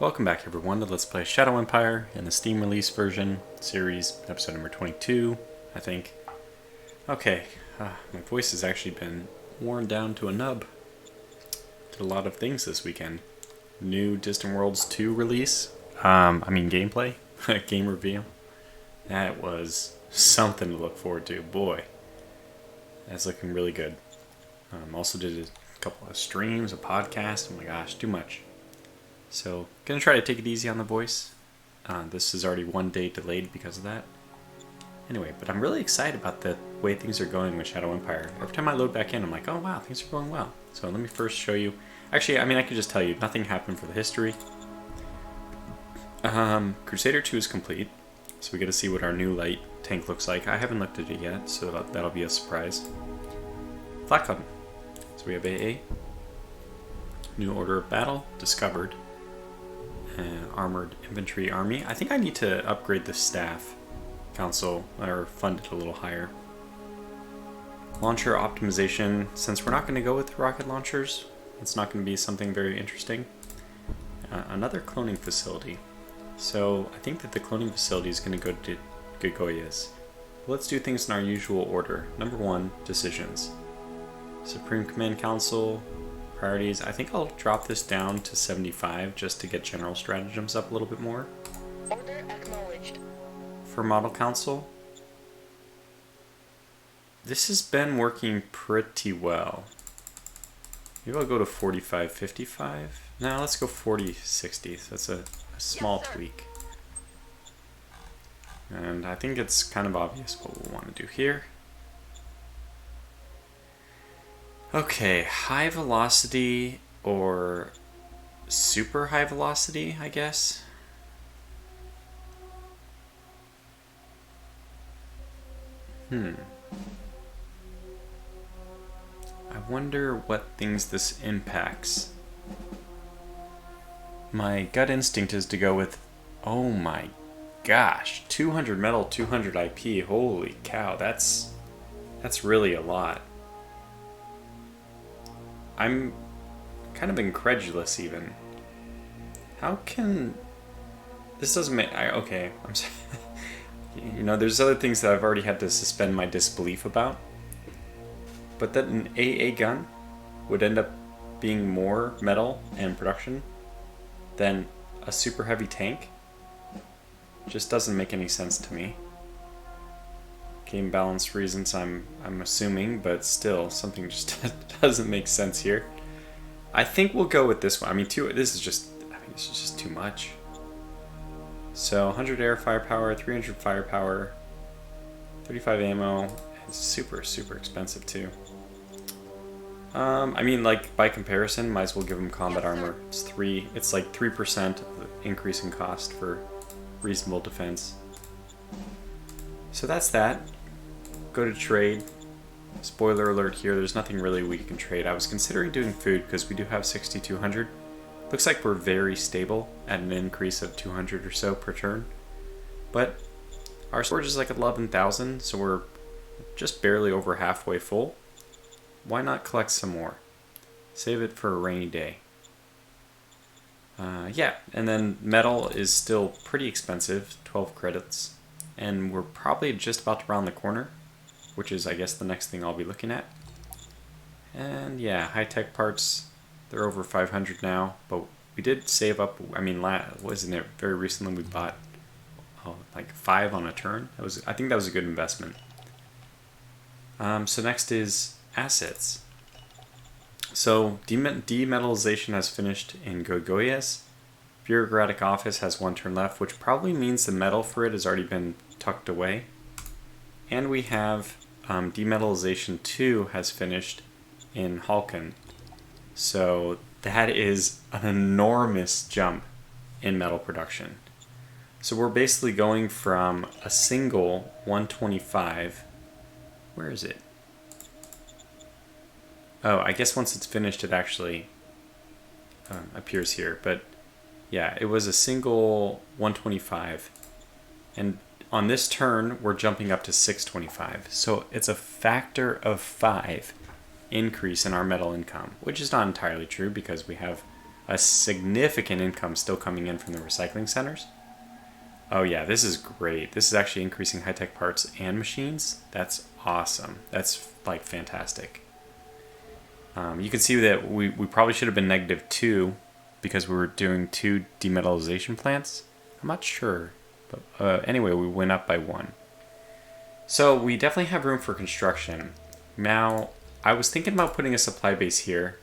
Welcome back everyone to Let's Play Shadow Empire in the Steam release version, series, episode number 22, I think. Okay, my voice has actually been worn down to a nub. Did a lot of things this weekend. New Distant Worlds 2 release, gameplay, game review. That was something to look forward to, boy. That's looking really good. Also did a couple of streams, a podcast, oh my gosh, too much. So, gonna try to take it easy on the voice. This is already one day delayed because of that. Anyway, but I'm really excited about the way things are going with Shadow Empire. Every time I load back in, I'm like, oh wow, things are going well. So let me first show you. Actually, I could just tell you, nothing happened for the history. Crusader 2 is complete, so we get to see what our new light tank looks like. I haven't looked at it yet, so that'll be a surprise. Flat Club. So we have AA. New Order of Battle, discovered. Armored Infantry Army. I think I need to upgrade the staff council or fund it a little higher. Launcher optimization. Since we're not going to go with rocket launchers, it's not going to be something very interesting. Another cloning facility. So I think that the cloning facility is going to go to Gogoyas. Let's do things in our usual order. Number 1, decisions. Supreme Command Council. Priorities. I think I'll drop this down to 75 just to get general stratagems up a little bit more. Order acknowledged. For Model Council, this has been working pretty well. Maybe I'll go to 45, 55. No, let's go 40, 60. So that's a small tweak. And I think it's kind of obvious what we'll want to do here. Okay, high velocity or super high velocity, I guess. I wonder what things this impacts. My gut instinct is to go with, oh my gosh, 200 metal, 200 IP. Holy cow, that's really a lot. I'm kind of incredulous even. How can... This doesn't make... Okay, I'm sorry. You know, there's other things that I've already had to suspend my disbelief about. But that an AA gun would end up being more metal and production than a super heavy tank just doesn't make any sense to me. Game balance reasons, I'm assuming, but still, something just doesn't make sense here. I think we'll go with this one. This is just too much. So 100 air firepower, 300 firepower, 35 ammo. It's super, super expensive too. By comparison, might as well give them combat armor. It's like 3% of the increase in cost for reasonable defense. So that's that. Go to trade. Spoiler alert here, there's nothing really we can trade. I was considering doing food because we do have 6,200. Looks like we're very stable at an increase of 200 or so per turn. But our storage is like 11,000, so we're just barely over halfway full. Why not collect some more? Save it for a rainy day. Yeah, and then metal is still pretty expensive, 12 credits. And we're probably just about to round the corner, which is, I guess, the next thing I'll be looking at. And yeah, high-tech parts, they're over 500 now, but we did save up, wasn't it very recently we bought like 5 on a turn? I think that was a good investment. So next is assets. So demetallization has finished in Gogoyas. Bureaucratic office has 1 turn left, which probably means the metal for it has already been tucked away. And we have Demetallization 2 has finished in Halkan. So that is an enormous jump in metal production. So we're basically going from a single 125. Where is it? Oh, I guess once it's finished it actually appears here. But yeah, it was a single 125. And on this turn, we're jumping up to 625. So it's a factor of 5 increase in our metal income, which is not entirely true because we have a significant income still coming in from the recycling centers. Oh yeah, this is great. This is actually increasing high-tech parts and machines. That's awesome. That's like fantastic. You can see that we probably should have been -2 because we were doing 2 demetallization plants. I'm not sure, but anyway, we went up by 1. So we definitely have room for construction. Now, I was thinking about putting a supply base here.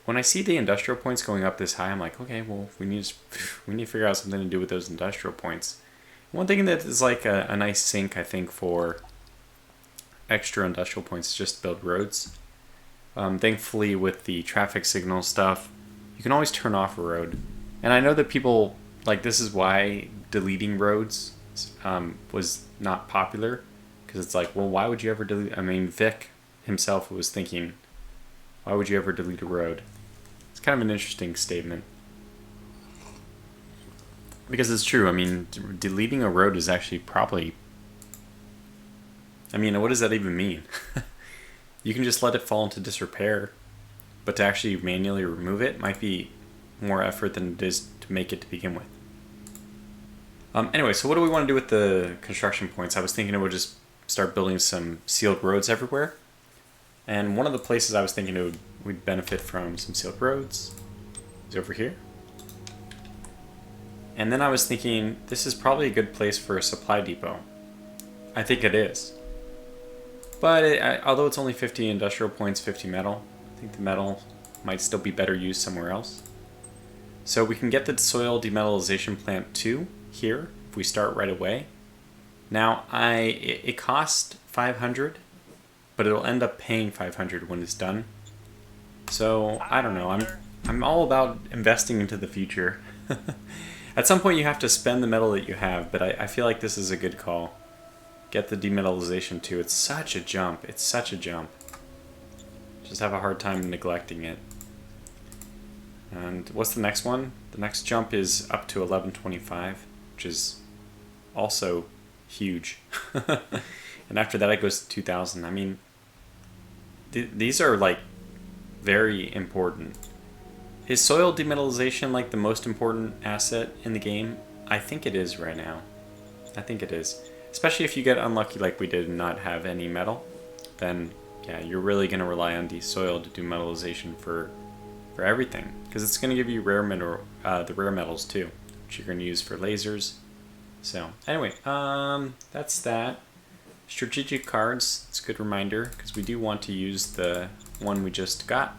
When I see the industrial points going up this high, I'm like, okay, well, we need to figure out something to do with those industrial points. One thing that is like a nice sink, I think, for extra industrial points is just to build roads. Thankfully, with the traffic signal stuff, you can always turn off a road. And I know that people, like, this is why deleting roads was not popular. Because it's like, well, why would you ever delete? I mean, Vic himself was thinking, why would you ever delete a road? It's kind of an interesting statement. Because it's true. I mean, deleting a road is actually probably... I mean, what does that even mean? You can just let it fall into disrepair. But to actually manually remove it might be more effort than it is to make it to begin with. Anyway, so what do we want to do with the construction points? I was thinking it would just start building some sealed roads everywhere. And one of the places I was thinking we'd benefit from some sealed roads is over here. And then I was thinking this is probably a good place for a supply depot. I think it is. But although it's only 50 industrial points, 50 metal, I think the metal might still be better used somewhere else. So we can get the soil demetallization plant 2 here if we start right away. Now it cost 500, but it'll end up paying 500 when it's done. So I don't know. I'm all about investing into the future. At some point you have to spend the metal that you have, but I feel like this is a good call. Get the demetallization 2. It's such a jump. It's such a jump. Just have a hard time neglecting it. And what's the next one? The next jump is up to 1125, which is also huge. And after that it goes to 2000. I mean, these are like very important. Is soil demetallization like the most important asset in the game? I think it is right now. I think it is. Especially if you get unlucky like we did and not have any metal, then yeah, you're really going to rely on the soil to do metallization for everything. Because it's going to give you the rare metals too, which you're going to use for lasers. So anyway, that's that. Strategic cards, it's a good reminder because we do want to use the one we just got,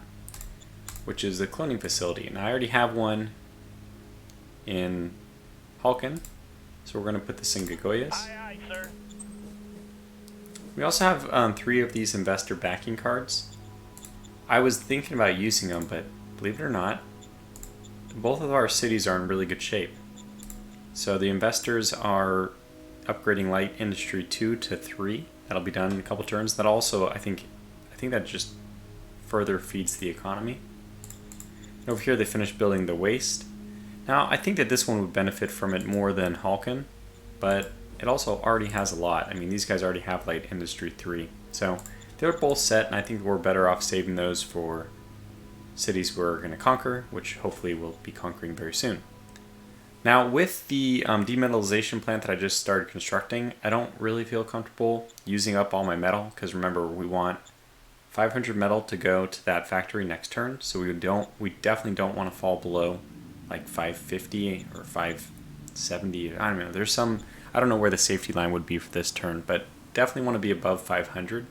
which is the cloning facility. And I already have one in Halkin, so we're going to put this in Gagoyas. Aye, aye, sir. We also have 3 of these investor backing cards. I was thinking about using them, but believe it or not, both of our cities are in really good shape. So the investors are upgrading light industry 2 to 3. That'll be done in a couple turns. That also, I think that just further feeds the economy. And over here they finished building the waste. Now I think that this one would benefit from it more than Halkin, but it also already has a lot. I mean, these guys already have light industry 3. So they're both set, and I think we're better off saving those for cities we're going to conquer, which hopefully we'll be conquering very soon. Now, with the demetallization plant that I just started constructing, I don't really feel comfortable using up all my metal, because remember, we want 500 metal to go to that factory next turn, so we definitely don't want to fall below like 550 or 570. I don't know. There's some, I don't know where the safety line would be for this turn, but definitely want to be above 500.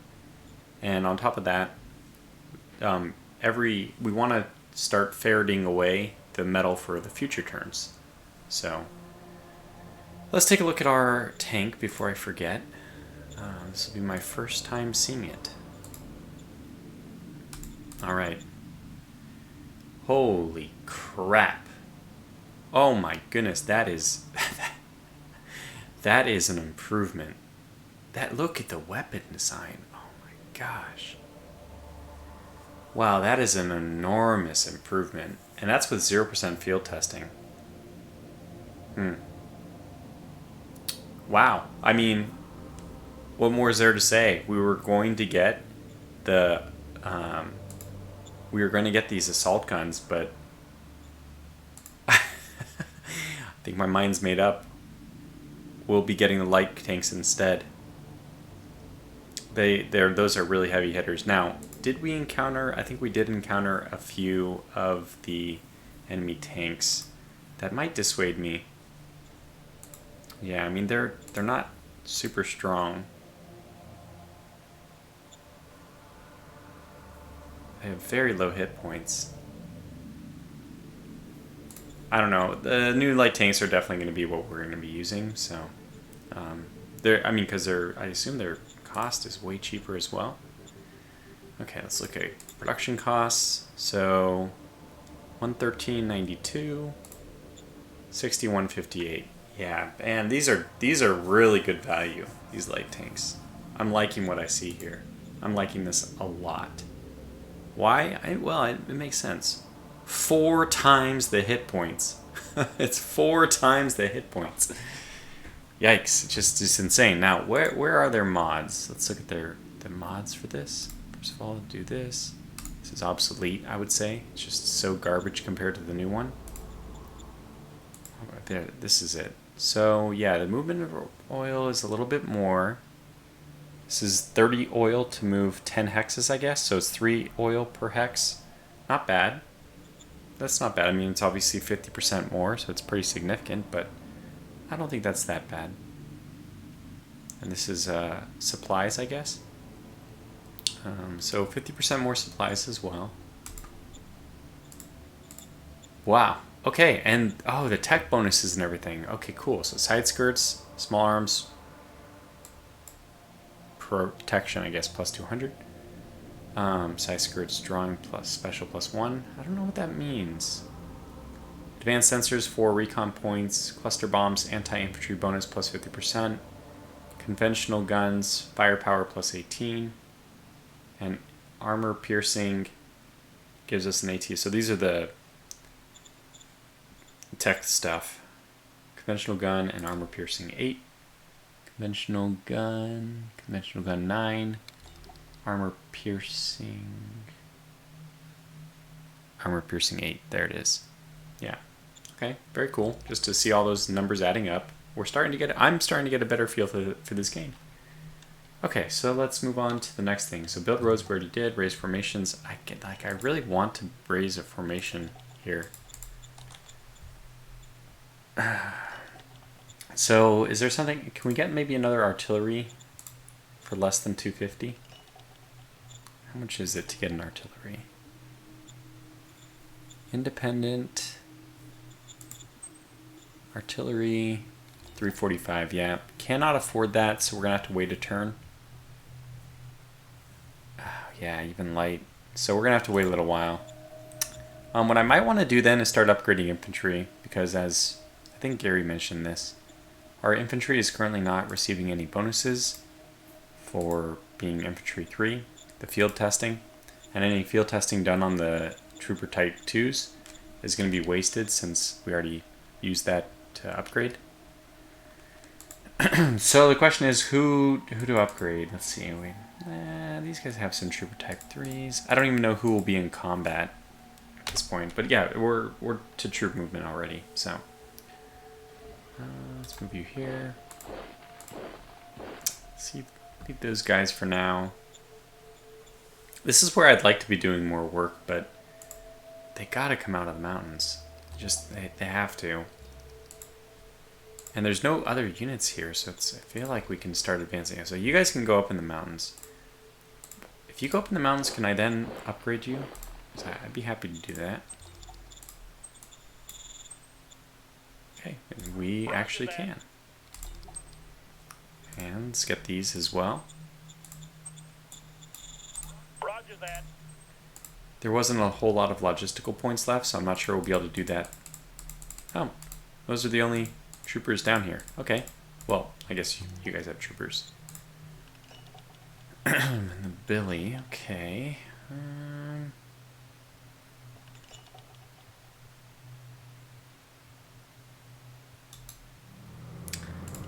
And on top of that, we want to start ferreting away the metal for the future turns. So let's take a look at our tank before I forget. This will be my first time seeing it. Alright. Holy crap. Oh my goodness, that is that is an improvement. Look at the weapon design. Oh my gosh. Wow, that is an enormous improvement. And that's with 0% field testing. Wow. I mean, what more is there to say? We were going to get these assault guns, but think my mind's made up. We'll be getting the light tanks instead. Those are really heavy hitters. Now, did we encounter? I think we did encounter a few of the enemy tanks that might dissuade me. Yeah, I mean they're not super strong. They have very low hit points. I don't know. The new light tanks are definitely going to be what we're going to be using. So, I mean, because I assume their cost is way cheaper as well. Okay, let's look at production costs. So, 113.92, 61.58. Yeah, and these are really good value. These light tanks. I'm liking what I see here. I'm liking this a lot. Why? Well, it makes sense. 4 times the hit points. It's 4 times the hit points. Yikes! It's insane. Now, where are their mods? Let's look at the mods for this. First of all, do this. This is obsolete, I would say. It's just so garbage compared to the new one. There, this is it. So yeah, the movement of oil is a little bit more. This is 30 oil to move 10 hexes, I guess. So it's 3 oil per hex. Not bad. That's not bad. I mean, it's obviously 50% more, so it's pretty significant, but I don't think that's that bad. And this is supplies, I guess. So 50% more supplies as well. Wow. Okay, and oh, the tech bonuses and everything. Okay, cool. So side skirts, small arms, protection, I guess, plus 200. Side skirts, drawing plus special plus 1. I don't know what that means. Advanced sensors, 4 recon points. Cluster bombs, anti-infantry bonus plus 50%. Conventional guns, firepower plus 18. And armor piercing gives us an AT. So these are the tech stuff. Conventional gun and armor piercing 8. Conventional gun 9. Armor piercing 8. There it is. Yeah. Okay, very cool. Just to see all those numbers adding up. I'm starting to get a better feel for this game. Okay, so let's move on to the next thing. So build roads we already did, raise formations. I really want to raise a formation here. So is there something, can we get maybe another artillery for less than 250? How much is it to get an artillery? Independent artillery 345. Yeah, cannot afford that, so we're gonna have to wait a turn. Yeah, even light. So we're gonna have to wait a little while. What I might want to do then is start upgrading infantry, because as I think Gary mentioned this, our infantry is currently not receiving any bonuses for being infantry 3, the field testing, and any field testing done on the trooper type 2s is going to be wasted since we already used that to upgrade. So the question is who to upgrade. Let's see. These guys have some trooper type 3s. I don't even know who will be in combat at this point, but yeah, we're to troop movement already. So let's move you here. Leave those guys for now. This is where I'd like to be doing more work, but they gotta come out of the mountains. They have to. And there's no other units here, so I feel like we can start advancing. So you guys can go up in the mountains. If you go up in the mountains, can I then upgrade you? I'd be happy to do that. Okay, we actually can. And let's get these as well. Roger that. There wasn't a whole lot of logistical points left, so I'm not sure we'll be able to do that. Oh, those are the only troopers down here. Okay. Well, I guess you guys have troopers. And the Billy, okay. I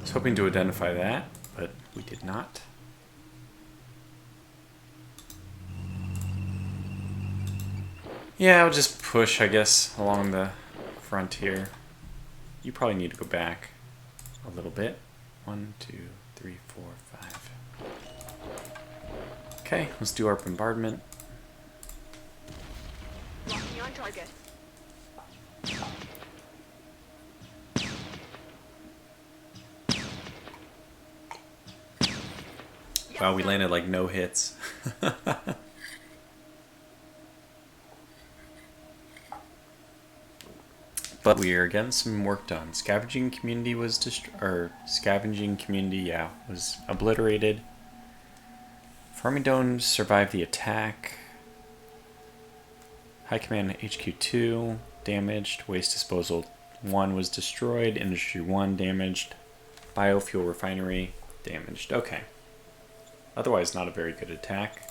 was hoping to identify that, but we did not. Yeah, I'll just push, I guess, along the front here. you probably need to go back a little bit. 1, 2, 3, 4, 5. Okay, let's do our bombardment. Locking on target. Wow, we landed like no hits. But we are getting some work done. Scavenging community was was obliterated. Farming domes survived the attack. High Command HQ2 damaged. Waste Disposal 1 was destroyed. Industry 1 damaged. Biofuel Refinery damaged. Okay. Otherwise, not a very good attack.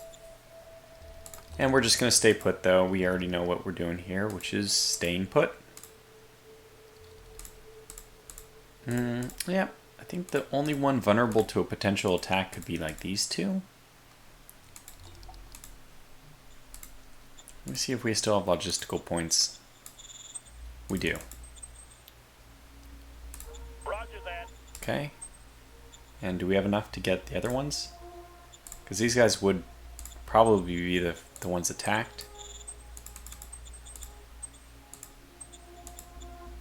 And we're just going to stay put, though. We already know what we're doing here, which is staying put. Yeah, I think the only one vulnerable to a potential attack could be like these two. Let me see if we still have logistical points. We do. Roger that. Okay. And do we have enough to get the other ones? Because these guys would probably be the ones attacked.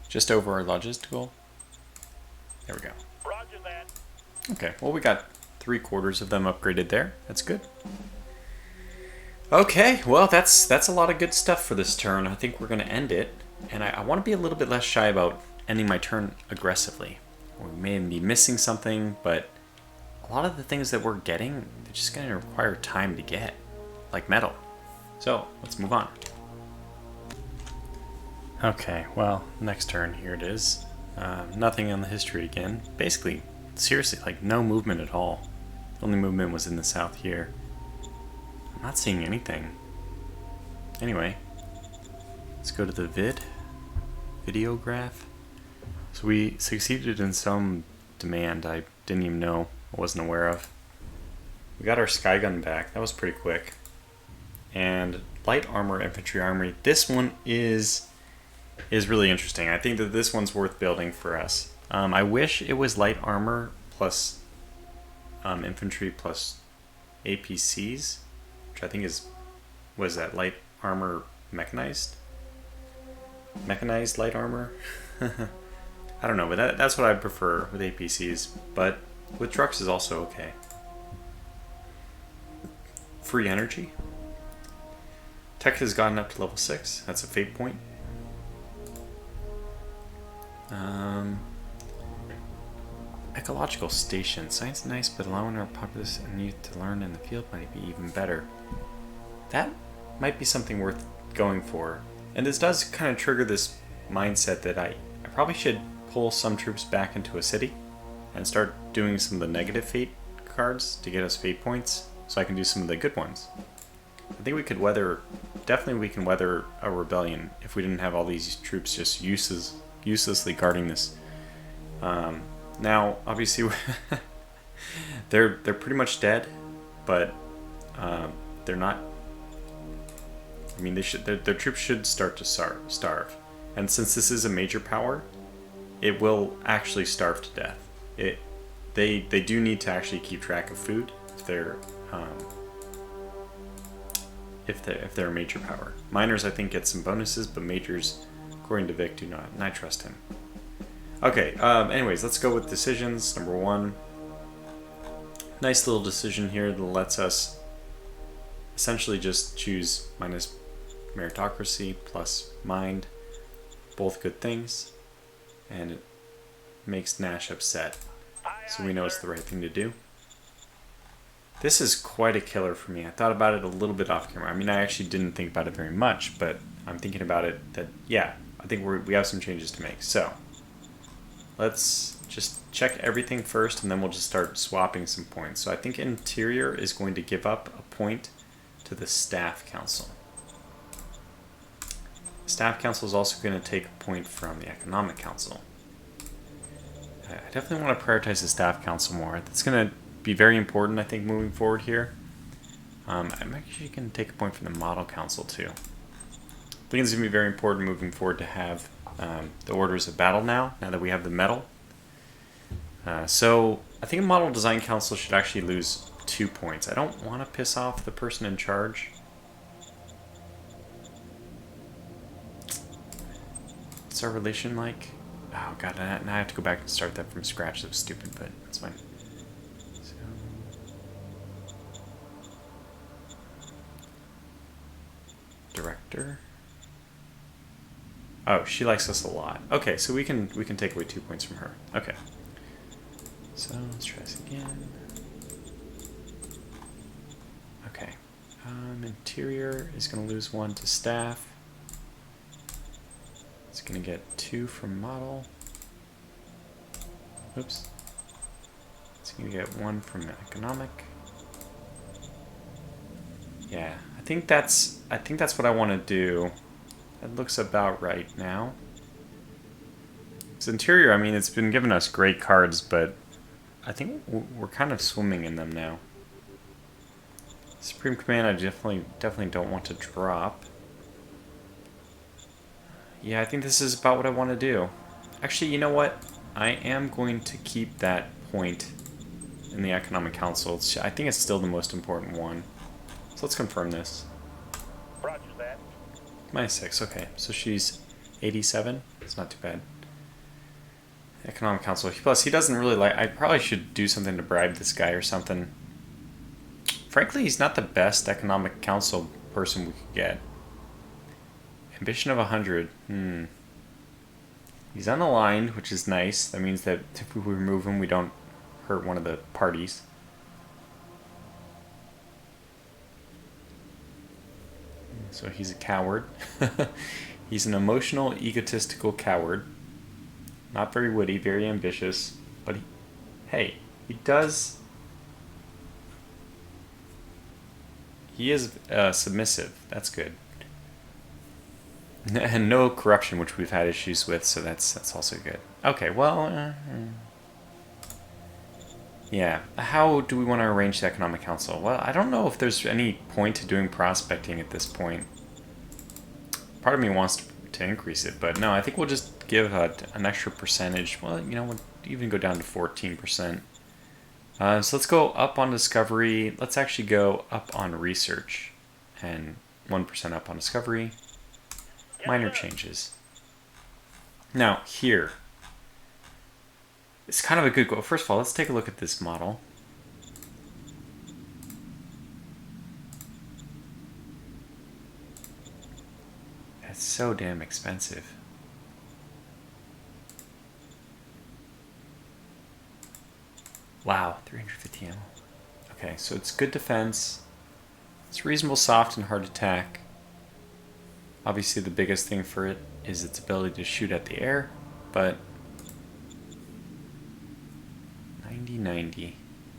Just over our logistical. There we go. Roger that. Okay, well we got 3/4 of them upgraded there. That's good. Okay, well that's a lot of good stuff for this turn. I think we're going to end it. And I want to be a little bit less shy about ending my turn aggressively. We may be missing something, but a lot of the things that we're getting, they're just going to require time to get. Like metal. So, let's move on. Okay, well, next turn, here it is. Nothing on the history again. Basically, seriously, like no movement at all. The only movement was in the south here. I'm not seeing anything. Anyway, let's go to the video graph. So we succeeded in some demand I didn't even know, I wasn't aware of. We got our sky gun back. That was pretty quick. And light armor infantry armory. This one is really interesting. I think that this one's worth building for us. I wish it was light armor plus infantry plus APCs, which I think was that light armor mechanized? Mechanized light armor? I don't know, but that's what I prefer with APCs, but with trucks is also okay. Free energy. Tech has gotten up to level 6. That's a fate point. Ecological station. Science nice, but allowing our populace and youth to learn in the field might be even better. That might be something worth going for. And this does kind of trigger this mindset that I probably should pull some troops back into a city and start doing some of the negative fate cards to get us fate points so I can do some of the good ones. I think we could definitely we can weather a rebellion if we didn't have all these troops just uselessly guarding this. Now, obviously, they're pretty much dead, but they're not. I mean, their troops should start to starve, and since this is a major power, it will actually starve to death. They do need to actually keep track of food if they're a major power. Minors, I think, get some bonuses, but majors, according to Vic, do not, and I trust him. Okay, anyways, let's go with decisions. Number 1. Nice little decision here that lets us essentially just choose minus meritocracy plus mind. Both good things. And it makes Nash upset. So we know it's the right thing to do. This is quite a killer for me. I thought about it a little bit off camera. I mean, I actually didn't think about it very much, but I'm thinking about it that, yeah, I think we have some changes to make. So, let's just check everything first, and then we'll just start swapping some points. So I think Interior is going to give up a point to the Staff Council. The Staff Council is also going to take a point from the Economic Council. I definitely want to prioritize the Staff Council more. That's going to be very important, I think, moving forward here. I'm actually going to take a point from the Model Council, too. I think it's going to be very important moving forward to have the orders of battle now that we have the medal. So I think a model design council should actually lose 2 points. I don't want to piss off the person in charge. What's our relation like? Oh god, now I have to go back and start that from scratch. That was stupid, but that's fine. So, director. Oh, she likes us a lot. Okay, so we can take away 2 points from her. Okay. So let's try this again. Okay. Interior is going to lose 1 to staff. It's going to get 2 from model. Oops. It's going to get 1 from economic. Yeah, I think that's what I want to do. That looks about right now. This interior, I mean, it's been giving us great cards, but I think we're kind of swimming in them now. Supreme Command, I definitely don't want to drop. Yeah, I think this is about what I want to do. Actually, you know what? I am going to keep that point in the Economic Council. I think it's still the most important one. So let's confirm this. Roger that. -6, okay. So she's 87. It's not too bad. Economic Council. Plus, he doesn't really like... I probably should do something to bribe this guy or something. Frankly, he's not the best Economic Council person we could get. Ambition of 100. He's unaligned, which is nice. That means that if we remove him, we don't hurt one of the parties. So he's a coward. He's an emotional, egotistical coward. Not very witty, very ambitious. But he does... He is submissive. That's good. And no corruption, which we've had issues with, so that's also good. Okay, well... yeah. How do we want to arrange the Economic Council? Well, I don't know if there's any point to doing prospecting at this point. Part of me wants to increase it, but no, I think we'll just give an extra percentage. Well, you know, we'll even go down to 14%. So let's go up on discovery. Let's actually go up on research. And 1% up on discovery. Minor changes. Now, here. It's kind of a good goal. First of all, let's take a look at this model. That's so damn expensive. Wow, 350 ammo. Okay, so it's good defense. It's reasonable soft and hard attack. Obviously the biggest thing for it is its ability to shoot at the air, but 90-90.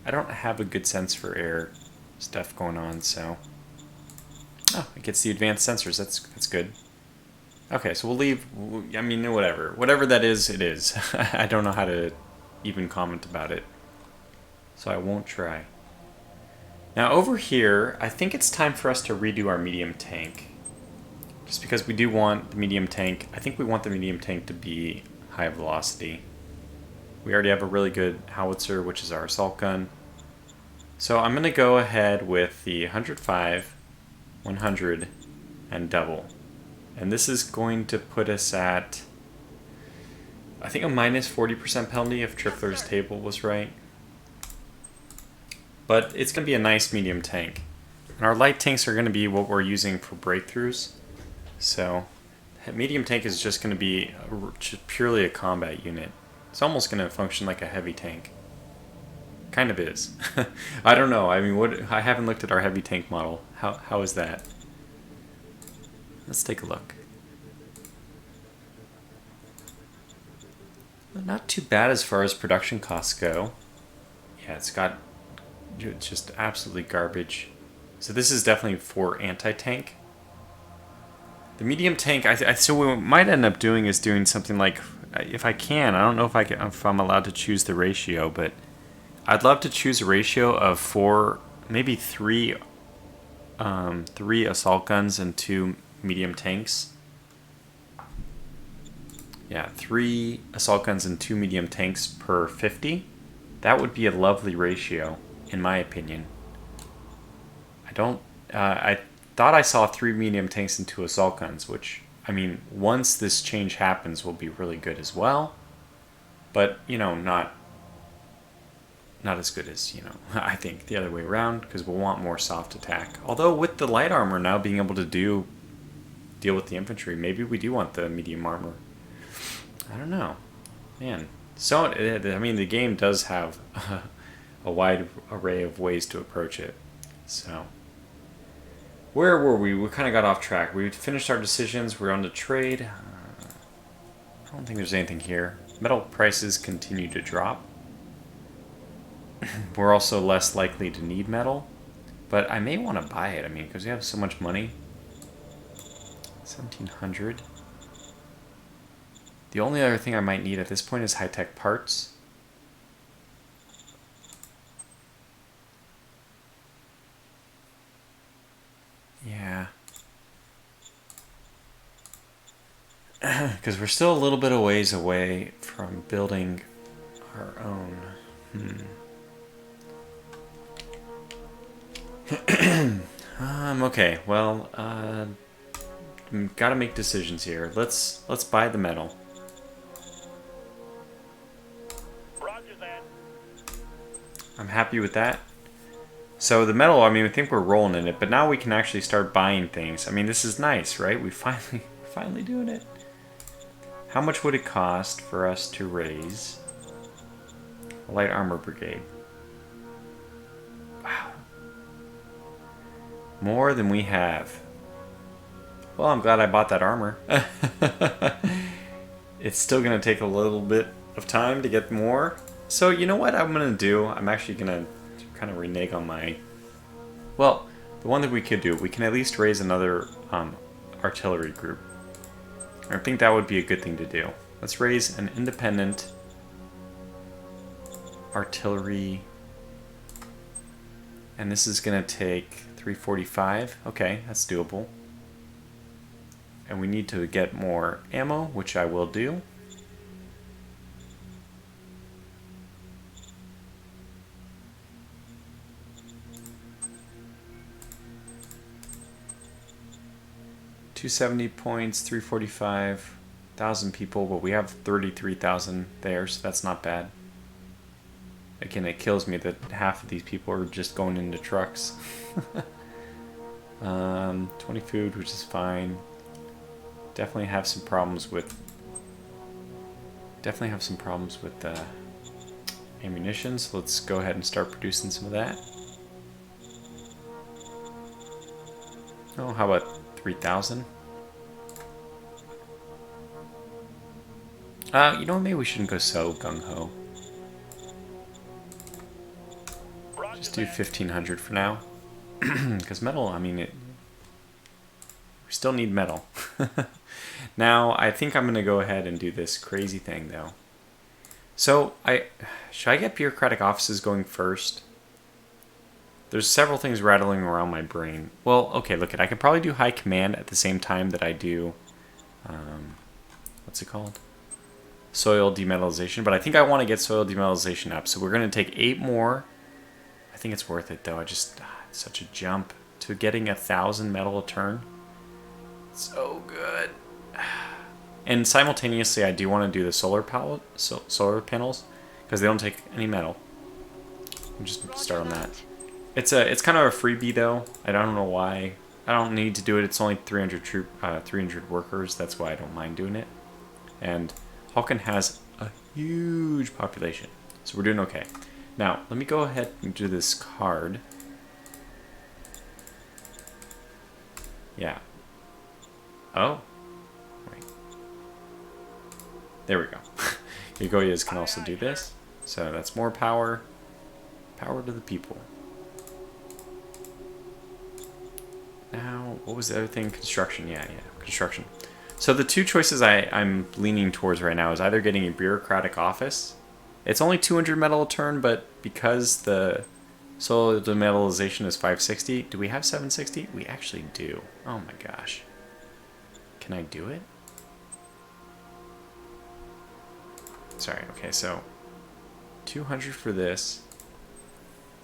I don't have a good sense for air stuff going on, so... Oh, it gets the advanced sensors, that's good. Okay, so we'll leave, I mean, whatever. Whatever that is, it is. I don't know how to even comment about it, so I won't try. Now over here, I think it's time for us to redo our medium tank. Just because we do want the medium tank, I think we want the medium tank to be high velocity. We already have a really good howitzer, which is our assault gun. So I'm going to go ahead with the 105, 100, and double. And this is going to put us at, I think, a minus 40% penalty if Tripler's table was right. But it's going to be a nice medium tank. And our light tanks are going to be what we're using for breakthroughs. So, medium tank is just going to be purely a combat unit. It's almost going to function like a heavy tank. Kind of is. I don't know. I mean, I haven't looked at our heavy tank model. How is that? Let's take a look. Not too bad as far as production costs go. Yeah, it's just absolutely garbage. So this is definitely for anti-tank. The medium tank, so what we might end up doing is doing something like, if I can, I don't know if I'm allowed to choose the ratio, but I'd love to choose a ratio of 4, maybe 3 assault guns and 2 medium tanks. Yeah, 3 assault guns and 2 medium tanks per 50. That would be a lovely ratio, in my opinion. I thought I saw 3 medium tanks and 2 assault guns, which, I mean, once this change happens will be really good as well. But, you know, not as good as, you know, I think the other way around, because we'll want more soft attack. Although with the light armor now being able to deal with the infantry, maybe we do want the medium armor. I don't know. Man. So, I mean, the game does have a wide array of ways to approach it. So, where were we? We kind of got off track. We finished our decisions. We're on to trade. I don't think there's anything here. Metal prices continue to drop. We're also less likely to need metal. But I may want to buy it. I mean, because we have so much money. 1,700. The only other thing I might need at this point is high-tech parts. Yeah. Because we're still a little bit of ways away from building our own. Okay, well, gotta make decisions here. Let's buy the metal. I'm happy with that. So the metal, I mean, I think we're rolling in it, but now we can actually start buying things. I mean, this is nice, right? We're finally doing it. How much would it cost for us to raise a light armor brigade? Wow. More than we have. Well, I'm glad I bought that armor. It's still going to take a little bit of time to get more. So, you know what I'm going to do? I'm actually going to kind of renege on my... Well, the one that we could do, we can at least raise another artillery group. I think that would be a good thing to do. Let's raise an independent artillery. And this is going to take 345. Okay, that's doable. And we need to get more ammo, which I will do. $270 points, 345, 1,000 people, but we have 33,000 there, so that's not bad. Again, it kills me that half of these people are just going into trucks. 20 food, which is fine. Definitely have some problems with ammunition, so let's go ahead and start producing some of that. Oh, how about 3,000? You know, maybe we shouldn't go so gung-ho. Just do 1,500 for now. Because metal, I mean, we still need metal. Now, I think I'm going to go ahead and do this crazy thing, though. So, should I get bureaucratic offices going first? There's several things rattling around my brain. Well, okay, look, I could probably do high command at the same time that I do, what's it called? Soil demetallization, but I think I want to get soil demetallization up, so we're going to take 8 more. I think it's worth it, though. it's such a jump to getting 1,000 metal a turn. So good. And simultaneously, I do want to do the solar panels, because they don't take any metal. I'll just start on that. It's kind of a freebie, though. I don't know why. I don't need to do it. It's only 300 workers. That's why I don't mind doing it. And Hawken has a huge population, so we're doing okay. Now, let me go ahead and do this card. Yeah. Oh. Wait. There we go. Yugoyas can also do this. So that's more power. Power to the people. Now, what was the other thing? Construction. Yeah, construction. So the two choices I'm leaning towards right now is either getting a bureaucratic office. It's only 200 metal a turn, but because the solar demetallization is 560, do we have 760? We actually do. Oh my gosh. Can I do it? sorry, okay, so 200 for this,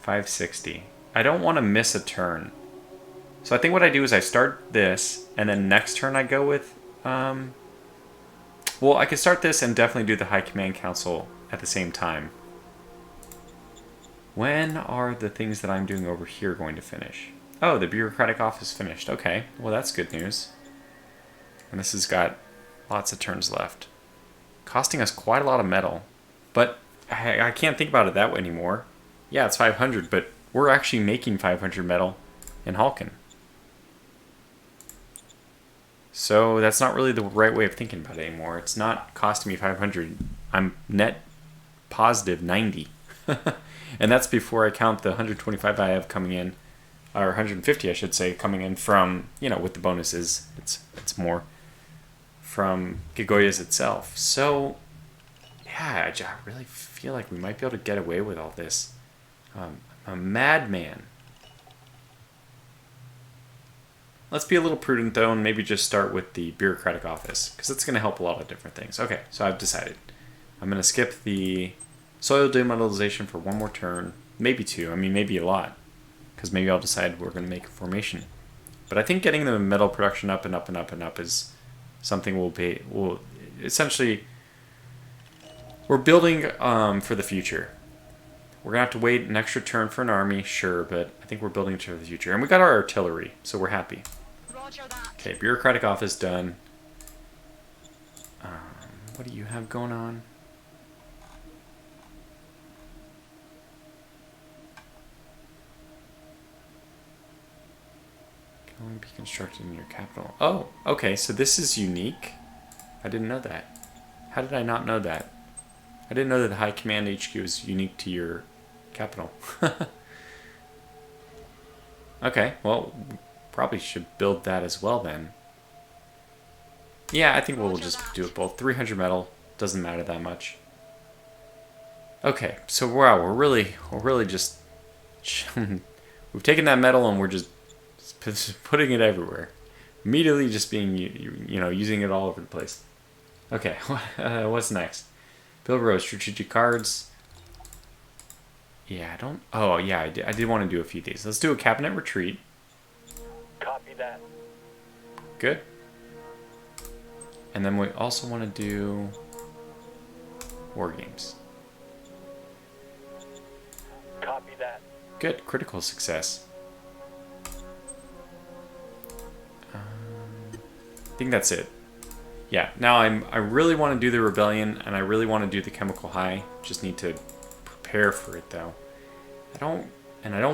560. I don't want to miss a turn. So I think what I do is I start this, and then next turn I go with, well, I could start this and definitely do the High Command Council at the same time. When are the things that I'm doing over here going to finish? Oh, the bureaucratic office finished. Okay, well that's good news. And this has got lots of turns left. Costing us quite a lot of metal. But I can't think about it that way anymore. Yeah, it's 500, but we're actually making 500 metal in Halkin. So that's not really the right way of thinking about it anymore. It's not costing me 500. I'm net positive 90. And that's before I count the 125 I have coming in, or 150 I should say, coming in from, you know, with the bonuses. It's more from Gigoya's itself. So yeah, I really feel like we might be able to get away with all this. I'm a madman. Let's be a little prudent though, and maybe just start with the bureaucratic office, because it's going to help a lot of different things. Okay, so I've decided. I'm going to skip the soil demetallization for one more turn, maybe two. I mean, maybe a lot, because maybe I'll decide we're going to make a formation. But I think getting the metal production up and up and up and up is something we'll essentially, we're building for the future. We're going to have to wait an extra turn for an army, sure, but I think we're building for the future. And we got our artillery, so we're happy. Roger that. Okay, bureaucratic office done. What do you have going on? Can only be constructed in your capital. Oh, okay, so this is unique. I didn't know that. How did I not know that? I didn't know that the High Command HQ is unique to your capital. Okay, well, we probably should build that as well then. Yeah, I think we'll just do it both. 300 metal, doesn't matter that much. Okay, so wow, we're really just we've taken that metal and we're just putting it everywhere. Immediately just being, you know, using it all over the place. Okay, what's next? Build row, strategic cards. Yeah, I don't... Oh, yeah, I did want to do a few of these. Let's do a cabinet retreat. Copy that. Good. And then we also want to do Wargames. Copy that. Good, critical success. I think that's it. Yeah, now I really want to do the rebellion, and I really want to do the chemical high. Just need to prepare for it though. I don't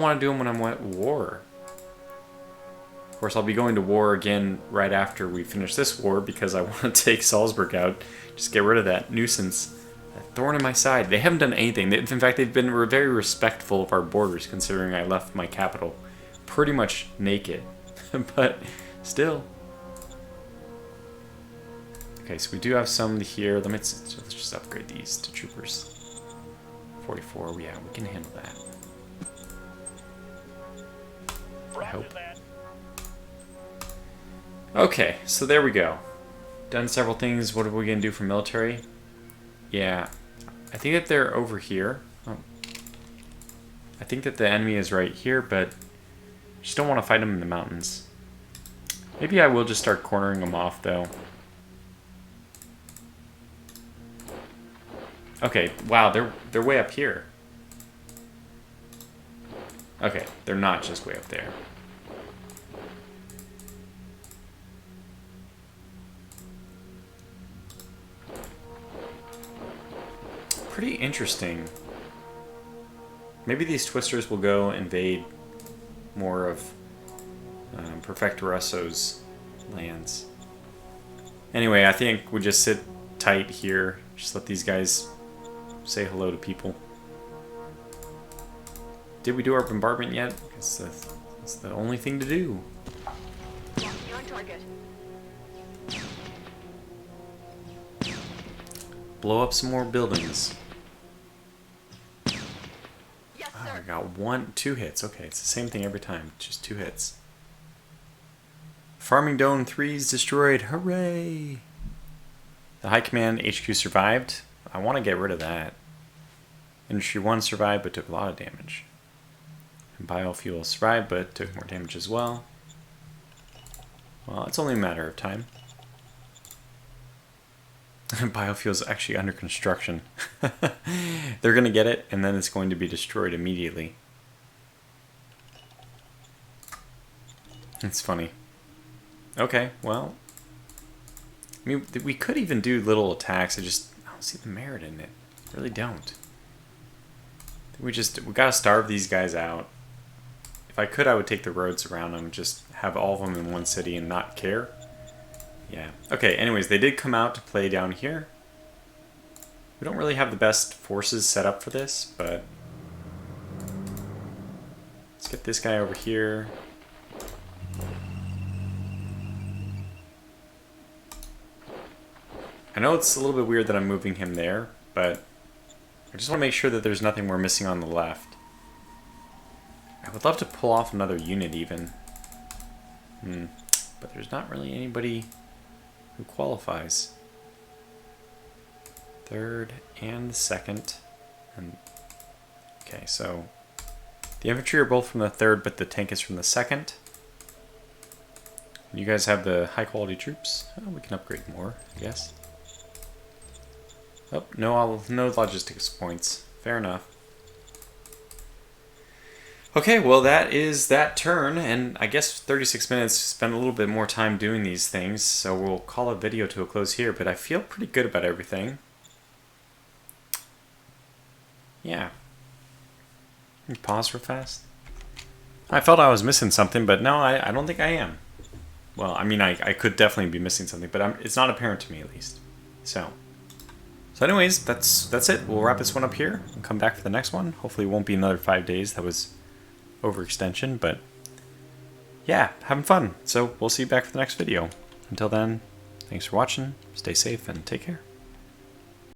want to do them when I'm at war. Of course, I'll be going to war again right after we finish this war because I want to take Salzburg out. Just get rid of that nuisance, that thorn in my side. They haven't done anything. In fact, they've been very respectful of our borders, considering I left my capital pretty much naked. But still. Okay, so we do have some here. Let's just upgrade these to troopers. 44, yeah, we can handle that. I hope. Okay, so there we go. Done several things. What are we going to do for military? Yeah, I think that they're over here. Oh. I think that the enemy is right here, but I just don't want to fight them in the mountains. Maybe I will just start cornering them off, though. Okay, wow, they're way up here. Okay, they're not just way up there. Pretty interesting. Maybe these twisters will go invade more of Prefectorosso's lands. Anyway, I think we just sit tight here. Just let these guys say hello to people. Did we do our bombardment yet? Because that's the only thing to do. Yeah, you're on target. Blow up some more buildings. Yes, Oh, sir. I got two hits. Okay, it's the same thing every time. Just 2 hits. Farming Dome 3's destroyed. Hooray! The High Command HQ survived. I want to get rid of that. Industry 1 survived but took a lot of damage. And biofuel survived but took more damage as well. Well, it's only a matter of time. Biofuel is actually under construction. They're going to get it, and then it's going to be destroyed immediately. It's funny. Okay, well, I mean, we could even do little attacks. I don't see the merit in it. I really don't. We gotta starve these guys out. If I could, I would take the roads around them, just have all of them in one city and not care. Yeah. Okay, anyways, they did come out to play down here. We don't really have the best forces set up for this, but let's get this guy over here. I know it's a little bit weird that I'm moving him there, but I just want to make sure that there's nothing we're missing on the left. I would love to pull off another unit even. But there's not really anybody who qualifies. Third and the second. Okay, so the infantry are both from the third, but the tank is from the second. You guys have the high quality troops. Oh, we can upgrade more, I guess. Oh, no logistics points. Fair enough. Okay, well that is that turn, and I guess 36 minutes, spend a little bit more time doing these things, so we'll call a video to a close here, but I feel pretty good about everything. Yeah. Can you pause real fast? I felt I was missing something, but no, I don't think I am. Well, I mean, I could definitely be missing something, but it's not apparent to me at least. So anyways, that's it. We'll wrap this one up here and come back for the next one. Hopefully it won't be another 5 days. That was overextension, but yeah, having fun. So we'll see you back for the next video. Until then, thanks for watching, stay safe, and take care.